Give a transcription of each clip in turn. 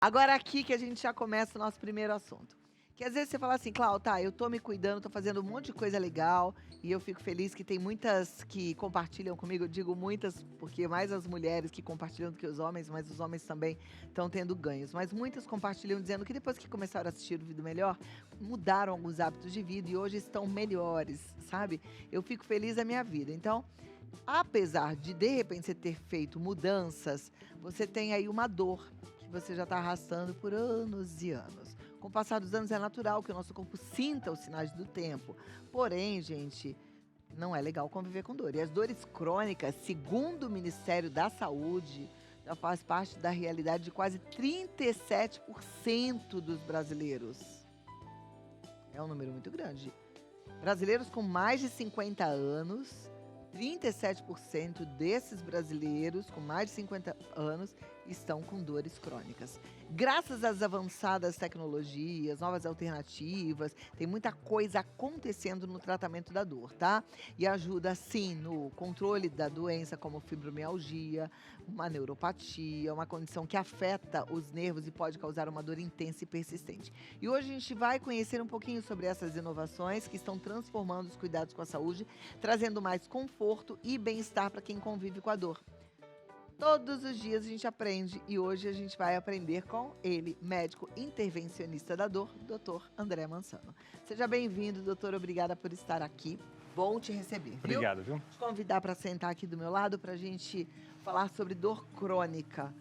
Agora aqui que a gente já começa o nosso primeiro assunto. Que às vezes você fala assim, Clau, tá, eu tô me cuidando, tô fazendo um monte de coisa legal e eu fico feliz que tem muitas que compartilham comigo. Eu digo muitas porque mais as mulheres que compartilham do que os homens, mas os homens também estão tendo ganhos. Mas muitas compartilham dizendo que depois que começaram a assistir o Vida Melhor, mudaram alguns hábitos de vida e hoje estão melhores, sabe? Eu fico feliz da minha vida. Então, apesar de repente você ter feito mudanças, você tem aí uma dor que você já está arrastando por anos e anos. Com o passar dos anos é natural que o nosso corpo sinta os sinais do tempo. Porém, gente, não é legal conviver com dor. E as dores crônicas, segundo o Ministério da Saúde, já faz parte da realidade de quase 37% dos brasileiros. É um número muito grande. Brasileiros com mais de 50 anos, 37% desses brasileiros com mais de 50 anos estão com dores crônicas. Graças às avançadas tecnologias, novas alternativas, tem muita coisa acontecendo no tratamento da dor, tá? E ajuda, sim, no controle da doença, como fibromialgia, uma neuropatia, uma condição que afeta os nervos e pode causar uma dor intensa e persistente. E hoje a gente vai conhecer um pouquinho sobre essas inovações que estão transformando os cuidados com a saúde, trazendo mais conforto e bem-estar para quem convive com a dor. Todos os dias a gente aprende e hoje a gente vai aprender com ele, médico intervencionista da dor, Dr. André Mansano. Seja bem-vindo, doutor. Obrigada por estar aqui. Bom te receber, viu? Obrigado, viu? Te convidar para sentar aqui do meu lado para a gente falar sobre dor crônica.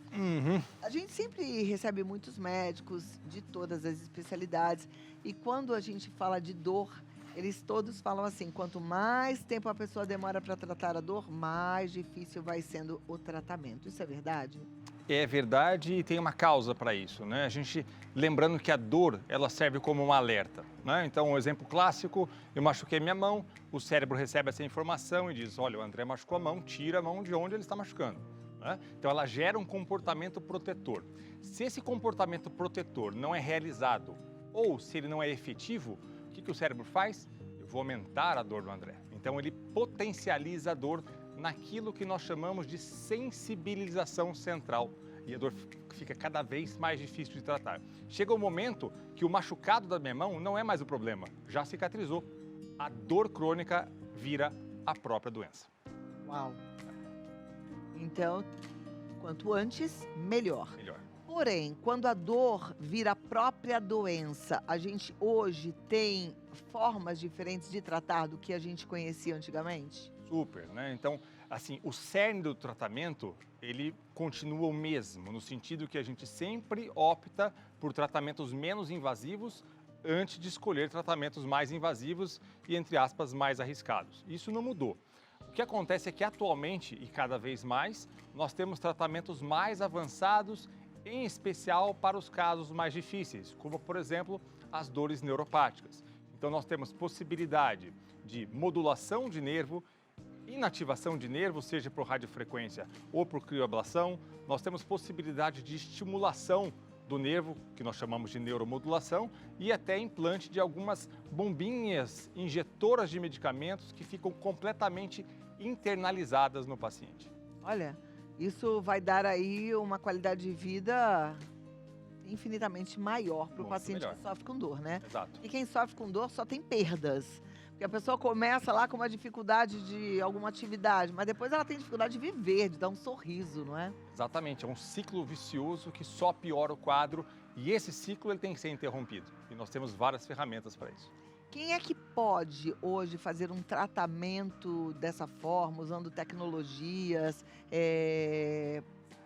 A gente sempre recebe muitos médicos de todas as especialidades e quando a gente fala de dor, eles todos falam assim, quanto mais tempo a pessoa demora para tratar a dor, mais difícil vai sendo o tratamento. Isso é verdade? É verdade e tem uma causa para isso, né? A gente, lembrando que a dor, ela serve como um alerta, né? Então, um exemplo clássico, eu machuquei minha mão, o cérebro recebe essa informação e diz, olha, o André machucou a mão, tira a mão de onde ele está machucando, né? Então, ela gera um comportamento protetor. Se esse comportamento protetor não é realizado ou se ele não é efetivo, o que o cérebro faz? Eu vou aumentar a dor do André. Então, ele potencializa a dor naquilo que nós chamamos de sensibilização central. E a dor fica cada vez mais difícil de tratar. Chega um momento que o machucado da minha mão não é mais o problema, já cicatrizou. A dor crônica vira a própria doença. Uau! Então, quanto antes, melhor. Melhor. Porém, quando a dor vira a própria doença, a gente hoje tem formas diferentes de tratar do que a gente conhecia antigamente? Super, né? Então, assim, o cerne do tratamento, ele continua o mesmo, no sentido que a gente sempre opta por tratamentos menos invasivos antes de escolher tratamentos mais invasivos e, entre aspas, mais arriscados. Isso não mudou. O que acontece é que atualmente, e cada vez mais, nós temos tratamentos mais avançados, em especial para os casos mais difíceis, como, por exemplo, as dores neuropáticas. Então, nós temos possibilidade de modulação de nervo, inativação de nervo, seja por radiofrequência ou por crioablação. Nós temos possibilidade de estimulação do nervo, que nós chamamos de neuromodulação, e até implante de algumas bombinhas injetoras de medicamentos que ficam completamente internalizadas no paciente. Olha, isso vai dar aí uma qualidade de vida infinitamente maior para o Muito paciente melhor. que sofre com dor, né? Exato. E quem sofre com dor só tem perdas. Porque a pessoa começa lá com uma dificuldade de alguma atividade, mas depois ela tem dificuldade de viver, de dar um sorriso, não é? Exatamente, é um ciclo vicioso que só piora o quadro e esse ciclo ele tem que ser interrompido. E nós temos várias ferramentas para isso. Quem é que pode hoje fazer um tratamento dessa forma, usando tecnologias,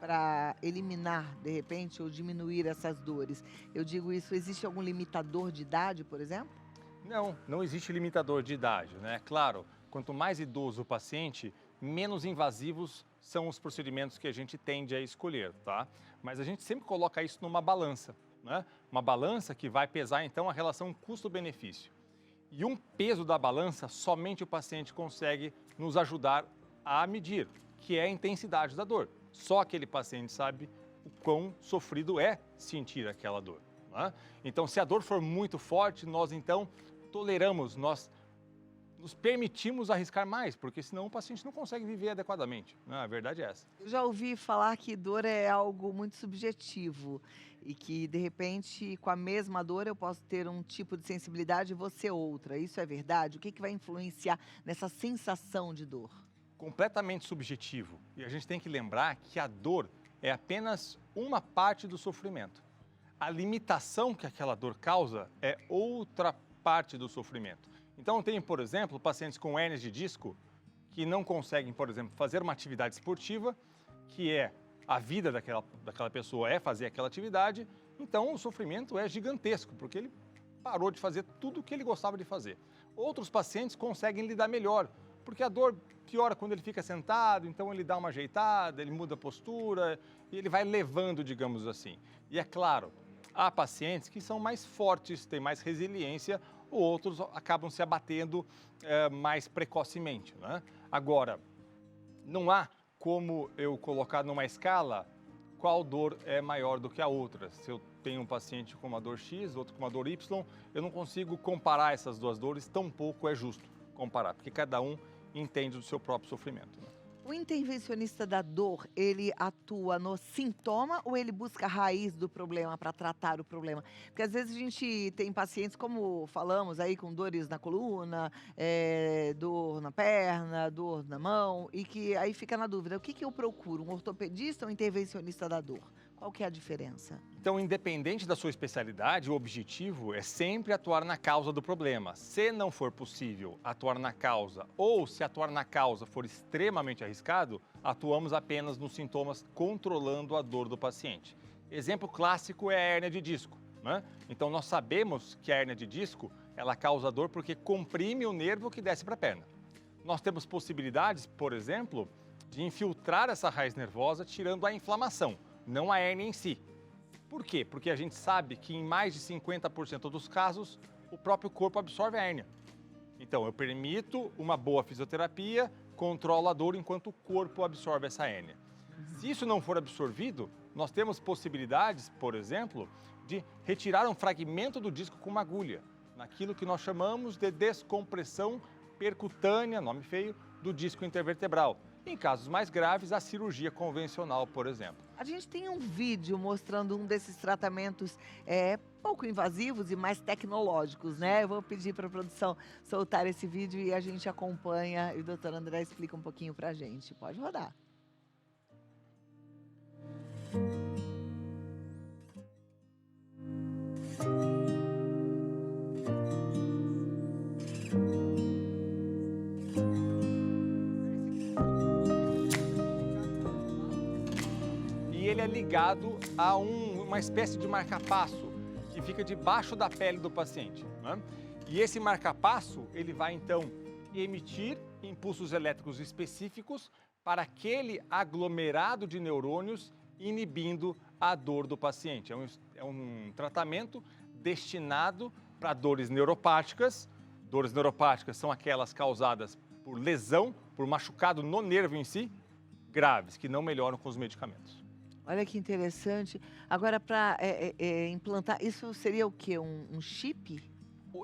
para eliminar, de repente, ou diminuir essas dores? Eu digo isso, existe algum limitador de idade, por exemplo? Não existe limitador de idade, né? Claro, quanto mais idoso o paciente, menos invasivos são os procedimentos que a gente tende a escolher, tá? Mas a gente sempre coloca isso numa balança, né? Uma balança que vai pesar, então, a relação custo-benefício. E um peso da balança, somente o paciente consegue nos ajudar a medir, que é a intensidade da dor. Só aquele paciente sabe o quão sofrido é sentir aquela dor, né? Então, se a dor for muito forte, nós então toleramos, nós nos permitimos arriscar mais, porque senão o paciente não consegue viver adequadamente, né? A verdade é essa. Eu já ouvi falar que dor é algo muito subjetivo e que, de repente, com a mesma dor eu posso ter um tipo de sensibilidade e você outra. Isso é verdade? O que vai influenciar nessa sensação de dor? Completamente subjetivo. E a gente tem que lembrar que a dor é apenas uma parte do sofrimento. A limitação que aquela dor causa é outra parte do sofrimento. Então, tem, por exemplo, pacientes com hérnias de disco que não conseguem, por exemplo, fazer uma atividade esportiva, que é a vida daquela pessoa é fazer aquela atividade, então o sofrimento é gigantesco, porque ele parou de fazer tudo o que ele gostava de fazer. Outros pacientes conseguem lidar melhor, porque a dor piora quando ele fica sentado, então ele dá uma ajeitada, ele muda a postura e ele vai levando, digamos assim. E é claro, há pacientes que são mais fortes, têm mais resiliência, outros acabam se abatendo mais precocemente, né? Agora, não há como eu colocar numa escala qual dor é maior do que a outra. Se eu tenho um paciente com uma dor X, outro com uma dor Y, eu não consigo comparar essas duas dores, tampouco é justo comparar, porque cada um entende do seu próprio sofrimento, né? O intervencionista da dor, ele atua no sintoma ou ele busca a raiz do problema para tratar o problema? Porque às vezes a gente tem pacientes, como falamos aí, com dores na coluna, dor na perna, dor na mão, e que aí fica na dúvida, o que eu procuro, um ortopedista ou um intervencionista da dor? Qual que é a diferença? Então, independente da sua especialidade, o objetivo é sempre atuar na causa do problema. Se não for possível atuar na causa, ou se atuar na causa for extremamente arriscado, atuamos apenas nos sintomas controlando a dor do paciente. Exemplo clássico é a hérnia de disco, né? Então, nós sabemos que a hérnia de disco, ela causa dor porque comprime o nervo que desce para a perna. Nós temos possibilidades, por exemplo, de infiltrar essa raiz nervosa tirando a inflamação, não a hérnia em si. Por quê? Porque a gente sabe que em mais de 50% dos casos, o próprio corpo absorve a hérnia. Então, eu permito uma boa fisioterapia, controlo a dor enquanto o corpo absorve essa hérnia. Se isso não for absorvido, nós temos possibilidades, por exemplo, de retirar um fragmento do disco com uma agulha, naquilo que nós chamamos de descompressão percutânea, nome feio, do disco intervertebral. Em casos mais graves, a cirurgia convencional, por exemplo. A gente tem um vídeo mostrando um desses tratamentos pouco invasivos e mais tecnológicos, né? Eu vou pedir para a produção soltar esse vídeo e a gente acompanha e o doutor André explica um pouquinho para a gente. Pode rodar. Ele é ligado a uma espécie de marca-passo que fica debaixo da pele do paciente, né? E esse marca-passo, ele vai então emitir impulsos elétricos específicos para aquele aglomerado de neurônios, inibindo a dor do paciente. É um tratamento destinado para dores neuropáticas. Dores neuropáticas são aquelas causadas por lesão, por machucado no nervo em si, graves, que não melhoram com os medicamentos. Olha que interessante. Agora, para implantar, isso seria o quê? Um chip?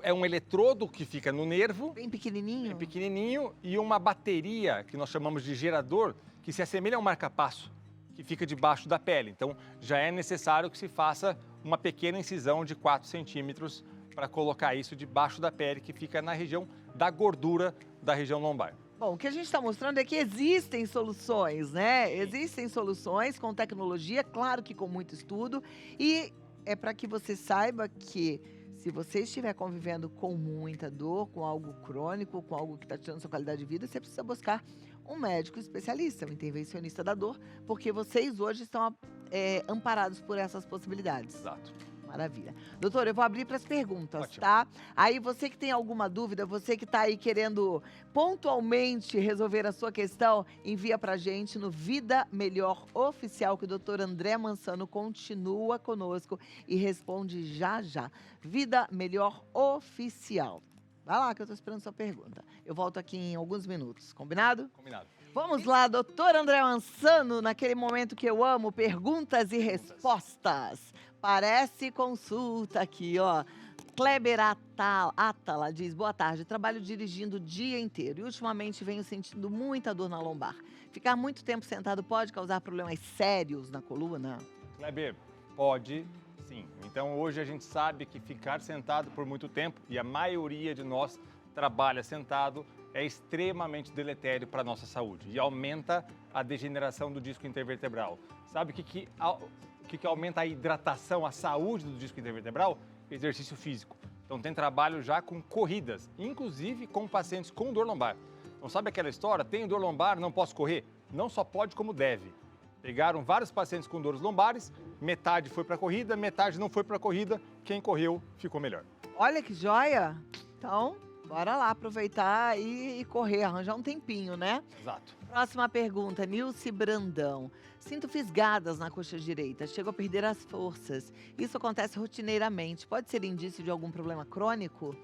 É um eletrodo que fica no nervo, Bem pequenininho? bem pequenininho, e uma bateria, que nós chamamos de gerador, que se assemelha a um marca-passo, que fica debaixo da pele. Então, já é necessário que se faça uma pequena incisão de 4 centímetros para colocar isso debaixo da pele, que fica na região da gordura da região lombar. Bom, o que a gente está mostrando é que existem soluções, né? Existem soluções com tecnologia, claro que com muito estudo. E é para que você saiba que se você estiver convivendo com muita dor, com algo crônico, com algo que está tirando sua qualidade de vida, você precisa buscar um médico especialista, um intervencionista da dor, porque vocês hoje estão amparados por essas possibilidades. Exato. Maravilha. Doutor, eu vou abrir para as perguntas, Ótimo. tá? Aí você que tem alguma dúvida, você que está aí querendo pontualmente resolver a sua questão, envia para a gente no Vida Melhor Oficial, que o doutor André Mansano continua conosco e responde já já. Vida Melhor Oficial. Vai lá que eu estou esperando sua pergunta. Eu volto aqui em alguns minutos, combinado? Combinado. Vamos lá, doutor André Mansano, naquele momento que eu amo, perguntas e respostas. Parece consulta aqui, ó. Kleber Atala diz, boa tarde, trabalho dirigindo o dia inteiro e ultimamente venho sentindo muita dor na lombar. Ficar muito tempo sentado pode causar problemas sérios na coluna? Kleber, pode sim. Então hoje a gente sabe que ficar sentado por muito tempo, e a maioria de nós trabalha sentado, é extremamente deletério para a nossa saúde e aumenta a degeneração do disco intervertebral. Sabe o que aumenta a hidratação, a saúde do disco intervertebral? Exercício físico. Então tem trabalho já com corridas, inclusive com pacientes com dor lombar. Então sabe aquela história? Tenho dor lombar, não posso correr? Não só pode, como deve. Pegaram vários pacientes com dores lombares, metade foi para a corrida, metade não foi para a corrida. Quem correu ficou melhor. Olha que joia! Então, bora lá aproveitar e correr, arranjar um tempinho, né? Exato. Próxima pergunta, Nilce Brandão. Sinto fisgadas na coxa direita, chego a perder as forças. Isso acontece rotineiramente. Pode ser indício de algum problema crônico?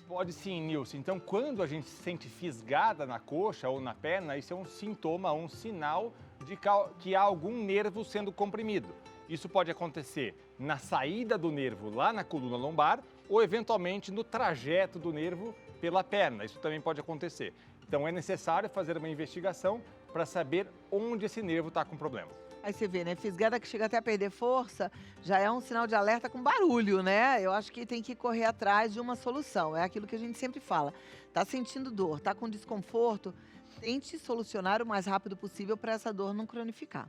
Pode sim, Nilce. Então, quando a gente se sente fisgada na coxa ou na perna, isso é um sintoma, um sinal de que há algum nervo sendo comprimido. Isso pode acontecer na saída do nervo lá na coluna lombar ou, eventualmente, no trajeto do nervo pela perna. Isso também pode acontecer. Então, é necessário fazer uma investigação para saber onde esse nervo está com problema. Aí você vê, né? Fisgada que chega até a perder força, já é um sinal de alerta com barulho, né? Eu acho que tem que correr atrás de uma solução. É aquilo que a gente sempre fala. Tá sentindo dor, tá com desconforto, tente solucionar o mais rápido possível para essa dor não cronificar.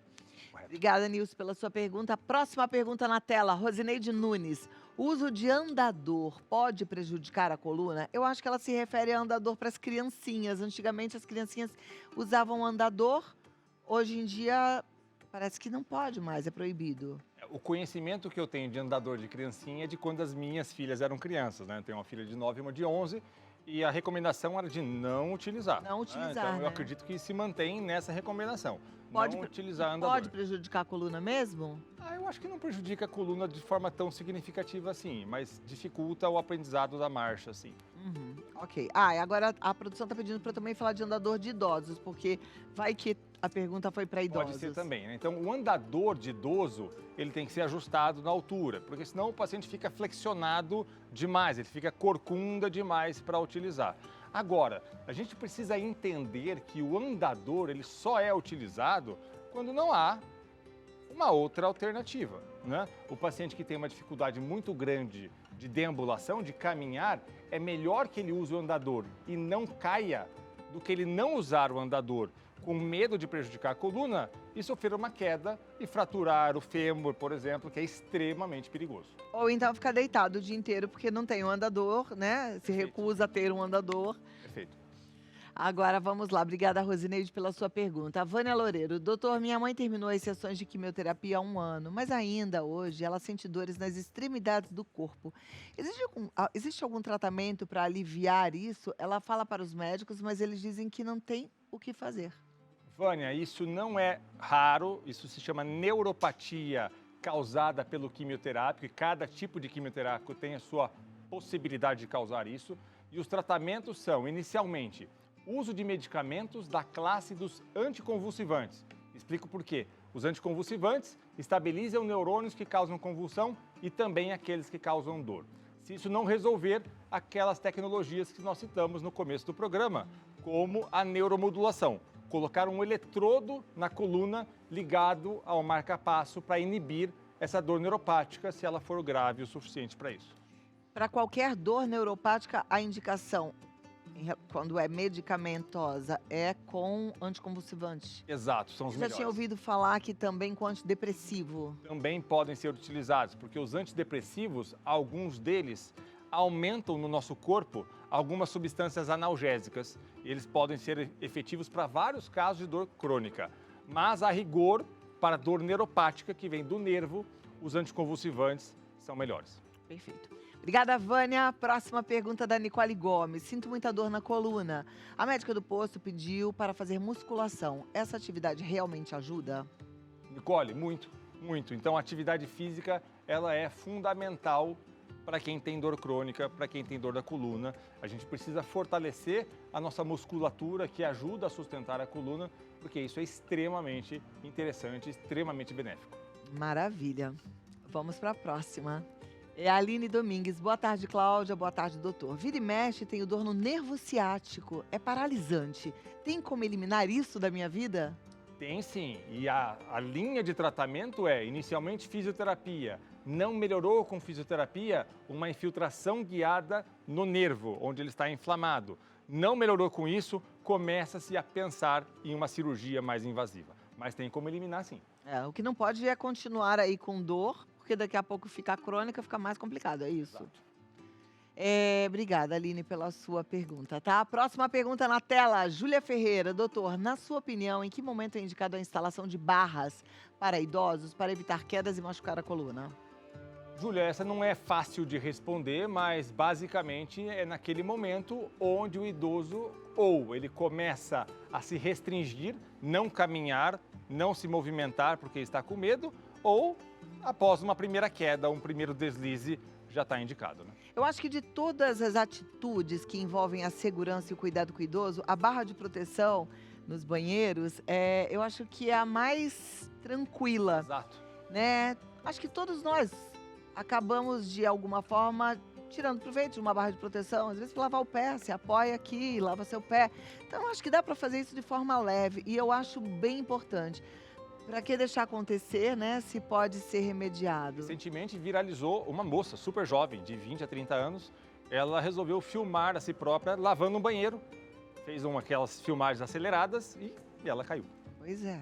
Correto. Obrigada, Nilce, pela sua pergunta. Próxima pergunta na tela, Rosineide Nunes. O uso de andador pode prejudicar a coluna? Eu acho que ela se refere a andador para as criancinhas. Antigamente as criancinhas usavam andador, hoje em dia parece que não pode mais, é proibido. O conhecimento que eu tenho de andador de criancinha é de quando as minhas filhas eram crianças, né? Eu tenho uma filha de 9 e uma de 11 e a recomendação era de não utilizar. Não utilizar, Então eu né? acredito que se mantém nessa recomendação. Pode, não utilizar andador. Pode prejudicar a coluna mesmo? Eu acho que não prejudica a coluna de forma tão significativa assim, mas dificulta o aprendizado da marcha, assim. Uhum, ok. E agora a produção está pedindo para também falar de andador de idosos, porque vai que a pergunta foi para idosos. Pode ser também, né? Então, o andador de idoso, ele tem que ser ajustado na altura, porque senão o paciente fica flexionado demais, ele fica corcunda demais para utilizar. Agora, a gente precisa entender que o andador, ele só é utilizado quando não há uma outra alternativa, né? O paciente que tem uma dificuldade muito grande de deambulação, de caminhar, é melhor que ele use o andador e não caia do que ele não usar o andador com medo de prejudicar a coluna e sofrer uma queda e fraturar o fêmur, por exemplo, que é extremamente perigoso. Ou então ficar deitado o dia inteiro porque não tem um andador, né? Se recusa a ter um andador. Perfeito. Agora vamos lá. Obrigada, Rosineide, pela sua pergunta. A Vânia Loureiro. Doutor, minha mãe terminou as sessões de quimioterapia há 1 ano, mas ainda hoje ela sente dores nas extremidades do corpo. Existe algum tratamento para aliviar isso? Ela fala para os médicos, mas eles dizem que não tem o que fazer. Vânia, isso não é raro, isso se chama neuropatia causada pelo quimioterápico e cada tipo de quimioterápico tem a sua possibilidade de causar isso. E os tratamentos são, inicialmente, uso de medicamentos da classe dos anticonvulsivantes. Explico por quê. Os anticonvulsivantes estabilizam neurônios que causam convulsão e também aqueles que causam dor. Se isso não resolver, aquelas tecnologias que nós citamos no começo do programa, como a neuromodulação. Colocar um eletrodo na coluna ligado ao marca-passo para inibir essa dor neuropática, se ela for grave o suficiente para isso. Para qualquer dor neuropática, a indicação, quando é medicamentosa, é com anticonvulsivante. Exato, são os Eu já melhores. tinha ouvido falar que também com antidepressivo. Também podem ser utilizados, porque os antidepressivos, alguns deles, aumentam no nosso corpo algumas substâncias analgésicas. Eles podem ser efetivos para vários casos de dor crônica. Mas, a rigor, para dor neuropática, que vem do nervo, os anticonvulsivantes são melhores. Perfeito. Obrigada, Vânia. Próxima pergunta da Nicole Gomes. Sinto muita dor na coluna. A médica do posto pediu para fazer musculação. Essa atividade realmente ajuda? Nicole, muito, muito. Então, a atividade física, ela é fundamental para quem tem dor crônica, para quem tem dor da coluna. A gente precisa fortalecer a nossa musculatura, que ajuda a sustentar a coluna, porque isso é extremamente interessante, extremamente benéfico. Maravilha. Vamos para a próxima. É a Aline Domingues. Boa tarde, Cláudia. Boa tarde, doutor. Vira e mexe, tenho dor no nervo ciático. É paralisante. Tem como eliminar isso da minha vida? Tem sim, e a linha de tratamento é inicialmente fisioterapia. Não melhorou com fisioterapia, uma infiltração guiada no nervo, onde ele está inflamado. Não melhorou com isso, começa-se a pensar em uma cirurgia mais invasiva. Mas tem como eliminar sim. O que não pode é continuar aí com dor, porque daqui a pouco fica crônica, fica mais complicado, é isso? Exato. Obrigada, Aline, pela sua pergunta, tá? Próxima pergunta na tela, Júlia Ferreira. Doutor, na sua opinião, em que momento é indicado a instalação de barras para idosos para evitar quedas e machucar a coluna? Júlia, essa não é fácil de responder, mas basicamente é naquele momento onde o idoso ou ele começa a se restringir, não caminhar, não se movimentar porque está com medo, ou após uma primeira queda, um primeiro deslize, já está indicado, né? Eu acho que de todas as atitudes que envolvem a segurança e o cuidado com o idoso, a barra de proteção nos banheiros, eu acho que é a mais tranquila, Exato. né? Acho que todos nós acabamos, de alguma forma, tirando proveito de uma barra de proteção. Às vezes, para lavar o pé, você apoia aqui, lava seu pé. Então, acho que dá para fazer isso de forma leve e eu acho bem importante. Para que deixar acontecer, né, se pode ser remediado? Recentemente viralizou uma moça super jovem, de 20 a 30 anos. Ela resolveu filmar a si própria lavando um banheiro. Fez aquelas filmagens aceleradas e ela caiu. Pois é.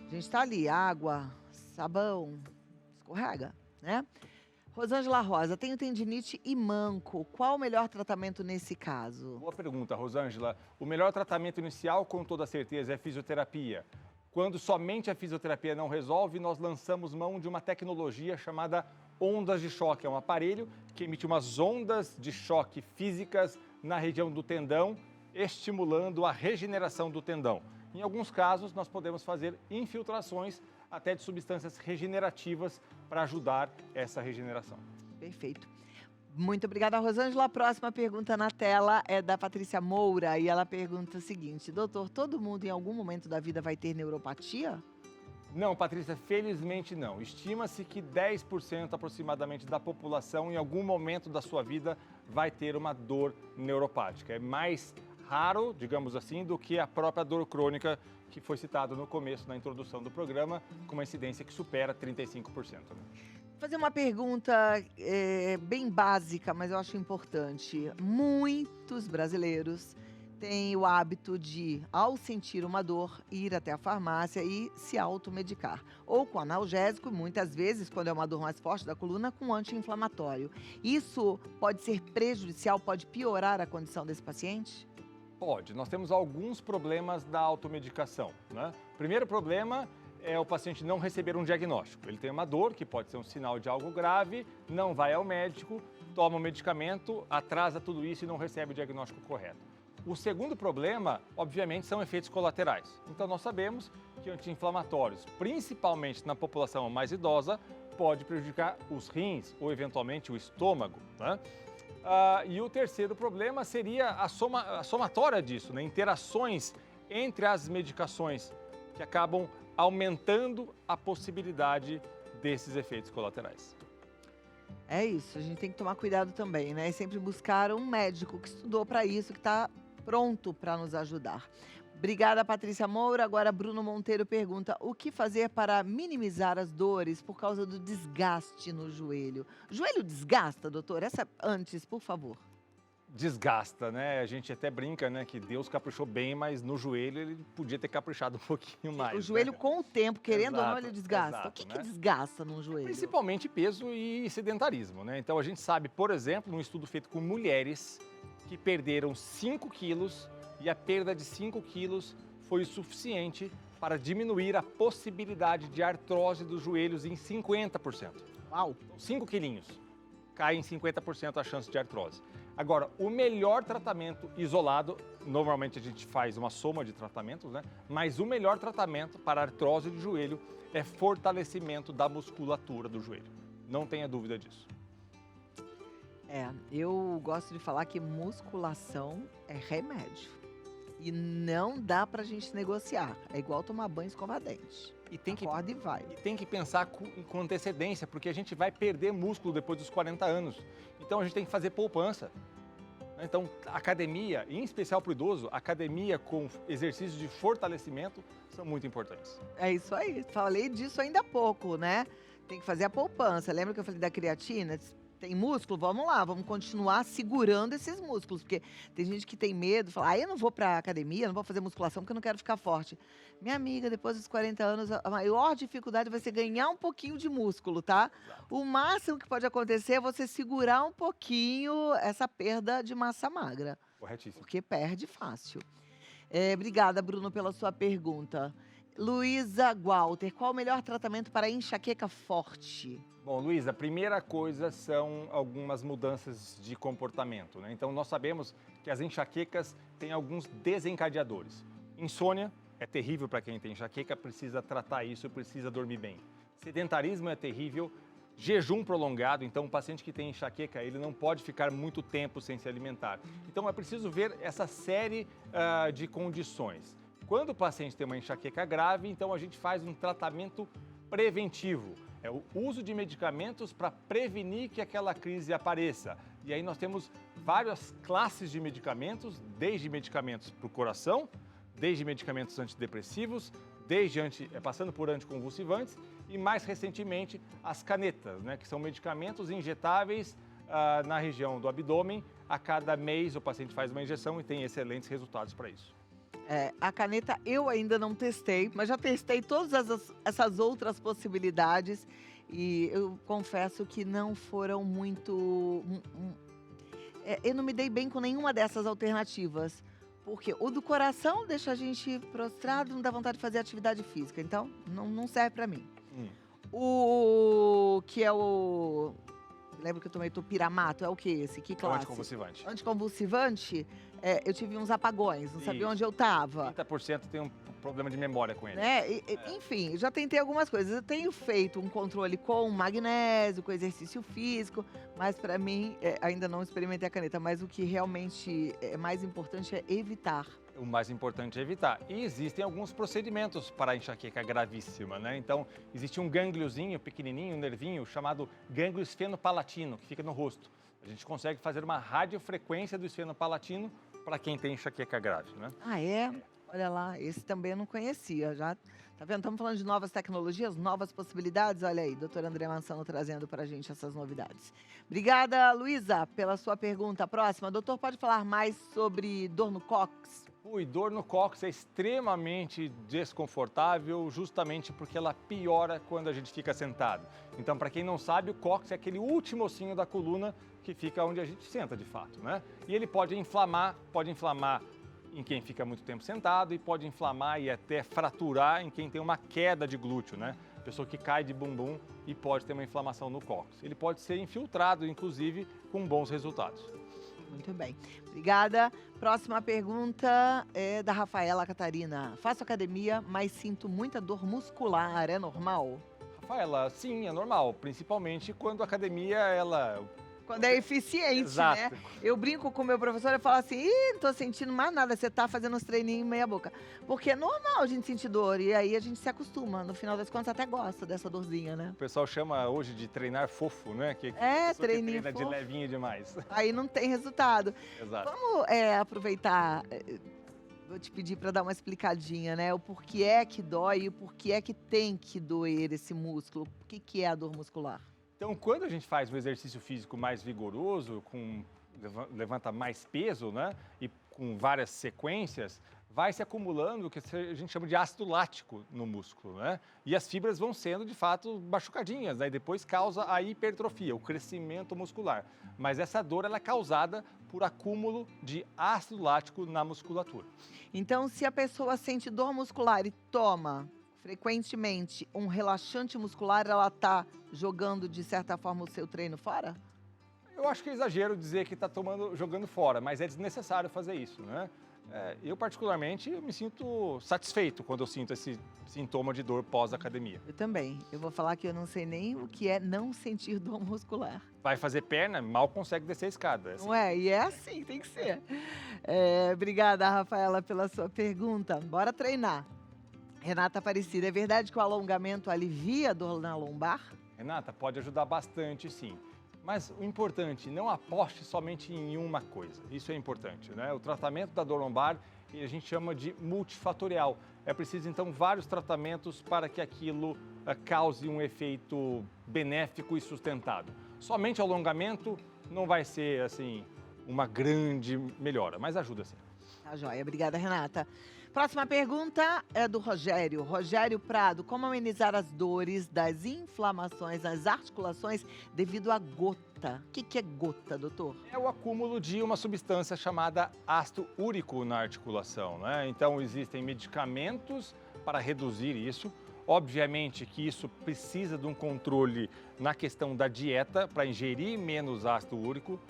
A gente está ali, água, sabão, escorrega, né? Rosângela Rosa, tenho tendinite e manco. Qual o melhor tratamento nesse caso? Boa pergunta, Rosângela. O melhor tratamento inicial, com toda certeza, é fisioterapia. Quando somente a fisioterapia não resolve, nós lançamos mão de uma tecnologia chamada ondas de choque. É um aparelho que emite umas ondas de choque físicas na região do tendão, estimulando a regeneração do tendão. Em alguns casos, nós podemos fazer infiltrações até de substâncias regenerativas para ajudar essa regeneração. Perfeito. Muito obrigada, Rosângela. A próxima pergunta na tela é da Patrícia Moura e ela pergunta o seguinte: doutor, todo mundo em algum momento da vida vai ter neuropatia? Não, Patrícia, felizmente não. Estima-se que 10% aproximadamente da população em algum momento da sua vida vai ter uma dor neuropática. É mais raro, digamos assim, do que a própria dor crônica que foi citada no começo, na introdução do programa, com uma incidência que supera 35%. Né? Vou fazer uma pergunta bem básica, mas eu acho importante. Muitos brasileiros têm o hábito de, ao sentir uma dor, ir até a farmácia e se automedicar. Ou com analgésico, muitas vezes, quando é uma dor mais forte da coluna, com anti-inflamatório. Isso pode ser prejudicial, pode piorar a condição desse paciente? Pode. Nós temos alguns problemas da automedicação, né? O primeiro problema é o paciente não receber um diagnóstico. Ele tem uma dor, que pode ser um sinal de algo grave, não vai ao médico, toma o medicamento, atrasa tudo isso e não recebe o diagnóstico correto. O segundo problema, obviamente, são efeitos colaterais. Então, nós sabemos que anti-inflamatórios, principalmente na população mais idosa, pode prejudicar os rins ou, eventualmente, o estômago, né? E o terceiro problema seria a somatória disso, né? Interações entre as medicações que acabam aumentando a possibilidade desses efeitos colaterais. É isso, a gente tem que tomar cuidado também, né? E sempre buscar um médico que estudou para isso, que está pronto para nos ajudar. Obrigada, Patrícia Moura. Agora, Bruno Monteiro pergunta: o que fazer para minimizar as dores por causa do desgaste no joelho? O joelho desgasta, doutor? Essa antes, por favor. Desgasta, né? A gente até brinca, né, que Deus caprichou bem, mas no joelho ele podia ter caprichado um pouquinho mais. O joelho, né? Com o tempo, querendo ou não, Exato, ele desgasta. exato, O que né? desgasta num joelho? Principalmente peso e sedentarismo, né? Então a gente sabe, por exemplo, num estudo feito com mulheres que perderam 5 quilos e a perda de 5 quilos foi o suficiente para diminuir a possibilidade de artrose dos joelhos em 50%. Uau! 5 quilinhos, cai em 50% a chance de artrose. Agora, o melhor tratamento isolado, normalmente a gente faz uma soma de tratamentos, né? Mas o melhor tratamento para artrose de joelho é fortalecimento da musculatura do joelho. Não tenha dúvida disso. Eu gosto de falar que musculação é remédio. E não dá pra gente negociar. É igual tomar banho e escovar dente. E tem que, acorda e vai. e tem que pensar com antecedência, porque a gente vai perder músculo depois dos 40 anos. Então a gente tem que fazer poupança. Então, academia, em especial para o idoso, academia com exercícios de fortalecimento são muito importantes. É isso aí. Falei disso ainda há pouco, né? Tem que fazer a poupança. Lembra que eu falei da creatina? Tem músculo? Vamos lá, vamos continuar segurando esses músculos. Porque tem gente que tem medo, fala, eu não vou pra academia, não vou fazer musculação porque eu não quero ficar forte. Minha amiga, depois dos 40 anos, a maior dificuldade vai ser ganhar um pouquinho de músculo, tá? O máximo que pode acontecer é você segurar um pouquinho essa perda de massa magra. Corretíssimo. Porque perde fácil. Obrigada, Bruno, pela sua pergunta. Luísa Walter, qual o melhor tratamento para enxaqueca forte? Bom, Luísa, a primeira coisa são algumas mudanças de comportamento, né? Então, nós sabemos que as enxaquecas têm alguns desencadeadores. Insônia é terrível para quem tem enxaqueca, precisa tratar isso, precisa dormir bem. Sedentarismo é terrível, jejum prolongado, então o paciente que tem enxaqueca, ele não pode ficar muito tempo sem se alimentar. Então, é preciso ver essa série de condições. Quando o paciente tem uma enxaqueca grave, então a gente faz um tratamento preventivo. É o uso de medicamentos para prevenir que aquela crise apareça. E aí nós temos várias classes de medicamentos, desde medicamentos para o coração, desde medicamentos antidepressivos, passando por anticonvulsivantes e mais recentemente as canetas, né, que são medicamentos injetáveis na região do abdômen. A cada mês o paciente faz uma injeção e tem excelentes resultados para isso. A caneta eu ainda não testei, mas já testei todas essas outras possibilidades e eu confesso que não foram muito... eu não me dei bem com nenhuma dessas alternativas, porque o do coração deixa a gente prostrado, não dá vontade de fazer atividade física, então não serve para mim. O que é o... Lembra que eu tomei topiramato? É o que esse? Que classe? Anticonvulsivante. Anticonvulsivante, eu tive uns apagões, não sabia onde eu estava. 30% tem um problema de memória com ele. Enfim, já tentei algumas coisas. Eu tenho feito um controle com magnésio, com exercício físico, mas para mim, ainda não experimentei a caneta. Mas o que realmente é mais importante é evitar. O mais importante é evitar. E existem alguns procedimentos para a enxaqueca gravíssima, né? Então, existe um gângliozinho pequenininho, um nervinho, chamado gânglio esfenopalatino, que fica no rosto. A gente consegue fazer uma radiofrequência do esfenopalatino para quem tem enxaqueca grave, né? Ah, é? Olha lá, esse também eu não conhecia. Já, tá vendo? Estamos falando de novas tecnologias, novas possibilidades. Olha aí, doutor André Mansano trazendo para a gente essas novidades. Obrigada, Luísa, pela sua pergunta. Próxima, doutor, pode falar mais sobre dor no cóccix? Dor no cóccix é extremamente desconfortável, justamente porque ela piora quando a gente fica sentado. Então, para quem não sabe, o cóccix é aquele último ossinho da coluna que fica onde a gente senta, de fato, né? E ele pode inflamar em quem fica muito tempo sentado e pode inflamar e até fraturar em quem tem uma queda de glúteo, né? Pessoa que cai de bumbum e pode ter uma inflamação no cóccix. Ele pode ser infiltrado, inclusive, com bons resultados. Muito bem. Obrigada. Próxima pergunta é da Rafaela Catarina. Faço academia, mas sinto muita dor muscular. É normal? Rafaela, sim, é normal. Principalmente quando a academia, Quando é eficiente, Exato. né? Eu brinco com o meu professor e falo assim, não tô sentindo mais nada, você tá fazendo uns treininhos meia boca. Porque é normal a gente sentir dor, e aí a gente se acostuma. No final das contas, até gosta dessa dorzinha, né? O pessoal chama hoje de treinar fofo, né? Treininho treina fofo. de levinho demais. Aí não tem resultado. Exato. Vamos aproveitar, vou te pedir para dar uma explicadinha, né? O porquê é que dói e o porquê é que tem que doer esse músculo. O que é a dor muscular? Então, quando a gente faz um exercício físico mais vigoroso, levanta mais peso, né, e com várias sequências, vai se acumulando o que a gente chama de ácido lático no músculo, né? E as fibras vão sendo, de fato, machucadinhas, né? E depois causa a hipertrofia, o crescimento muscular. Mas essa dor ela é causada por acúmulo de ácido lático na musculatura. Então, se a pessoa sente dor muscular e toma frequentemente um relaxante muscular, ela está jogando, de certa forma, o seu treino fora? Eu acho que é exagero dizer que está jogando fora, mas é desnecessário fazer isso, né? Eu, particularmente, me sinto satisfeito quando eu sinto esse sintoma de dor pós-academia. Eu também. Eu vou falar que eu não sei nem o que é não sentir dor muscular. Vai fazer perna, mal consegue descer a escada. Assim. Não é? E é assim, tem que ser. Obrigada, Rafaela, pela sua pergunta. Bora treinar. Renata Aparecida, é verdade que o alongamento alivia a dor na lombar? Renata, pode ajudar bastante, sim. Mas o importante, não aposte somente em uma coisa. Isso é importante, né? O tratamento da dor lombar, a gente chama de multifatorial. É preciso, então, vários tratamentos para que aquilo cause um efeito benéfico e sustentado. Somente o alongamento não vai ser, assim, uma grande melhora, mas ajuda sim. Tá joia, obrigada, Renata. Próxima pergunta é do Rogério. Rogério Prado, como amenizar as dores das inflamações nas articulações devido à gota? O que é gota, doutor? É o acúmulo de uma substância chamada ácido úrico na articulação, né? Então, existem medicamentos para reduzir isso. Obviamente que isso precisa de um controle na questão da dieta para ingerir menos ácido úrico.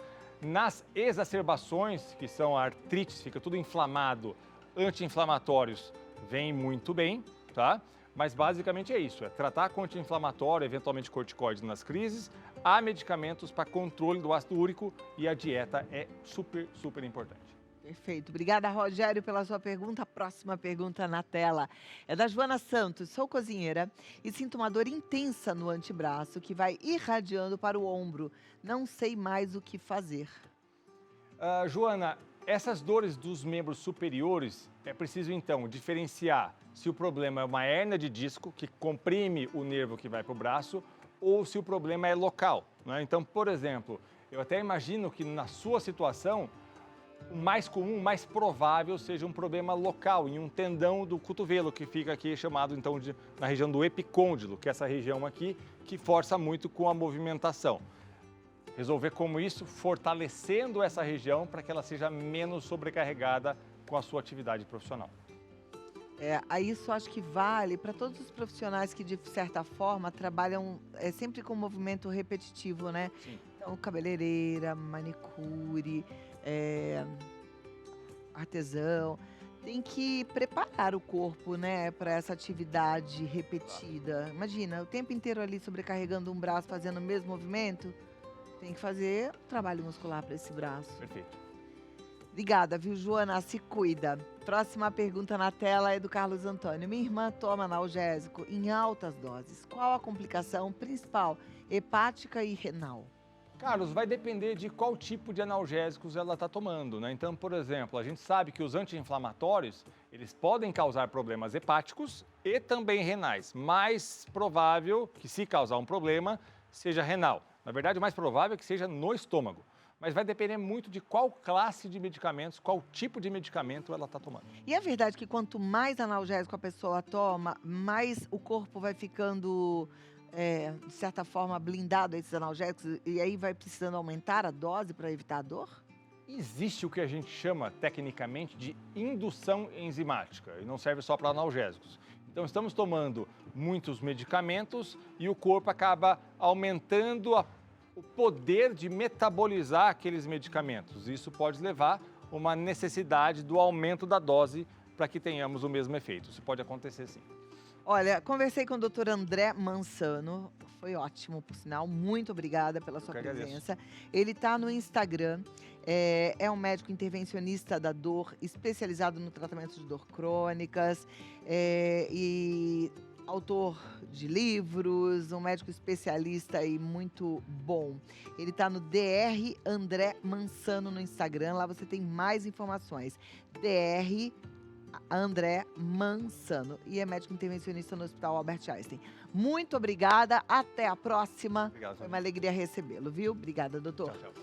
Nas exacerbações, que são a artrites, fica tudo inflamado, anti-inflamatórios vem muito bem, tá? Mas basicamente é isso, é tratar com anti-inflamatório, eventualmente corticoides nas crises, há medicamentos para controle do ácido úrico e a dieta é super, super importante. Perfeito. Obrigada, Rogério, pela sua pergunta. Próxima pergunta na tela é da Joana Santos. Sou cozinheira e sinto uma dor intensa no antebraço que vai irradiando para o ombro. Não sei mais o que fazer. Joana, essas dores dos membros superiores, é preciso então diferenciar se o problema é uma hérnia de disco que comprime o nervo que vai para o braço ou se o problema é local, né? Então, por exemplo, eu até imagino que na sua situação o mais comum, o mais provável seja um problema local, em um tendão do cotovelo, que fica aqui chamado então na região do epicôndilo, que é essa região aqui que força muito com a movimentação. Resolver como isso, fortalecendo essa região para que ela seja menos sobrecarregada com a sua atividade profissional. Isso acho que vale para todos os profissionais que, de certa forma, trabalham sempre com movimento repetitivo, né? Sim. Então, cabeleireira, manicure, artesão, tem que preparar o corpo, né, para essa atividade repetida. Imagina, o tempo inteiro ali sobrecarregando um braço, fazendo o mesmo movimento, tem que fazer trabalho muscular para esse braço. Perfeito. Obrigada, viu, Joana? Se cuida. Próxima pergunta na tela é do Carlos Antônio. Minha irmã toma analgésico em altas doses. Qual a complicação principal, hepática e renal? Carlos, vai depender de qual tipo de analgésicos ela está tomando, né? Então, por exemplo, a gente sabe que os anti-inflamatórios, eles podem causar problemas hepáticos e também renais. Mais provável que, se causar um problema, seja renal. Na verdade, o mais provável é que seja no estômago. Mas vai depender muito de qual classe de medicamentos, qual tipo de medicamento ela está tomando. E é verdade que quanto mais analgésico a pessoa toma, mais o corpo vai ficando, de certa forma, blindado a esses analgésicos e aí vai precisando aumentar a dose para evitar a dor? Existe o que a gente chama, tecnicamente, de indução enzimática, e não serve só para analgésicos. Então, estamos tomando muitos medicamentos e o corpo acaba aumentando o poder de metabolizar aqueles medicamentos. Isso pode levar a uma necessidade do aumento da dose para que tenhamos o mesmo efeito. Isso pode acontecer sim. Olha, conversei com o Dr. André Mansano, foi ótimo, por sinal, muito obrigada pela sua presença. Ele está no Instagram, é um médico intervencionista da dor, especializado no tratamento de dor crônicas, e autor de livros, um médico especialista e muito bom. Ele está no Dr. André Mansano no Instagram, lá você tem mais informações. Dr. André Mansano, e é médico intervencionista no Hospital Albert Einstein. Muito obrigada, até a próxima. Obrigado. Foi uma alegria recebê-lo, viu? Obrigada, doutor. Tchau, tchau.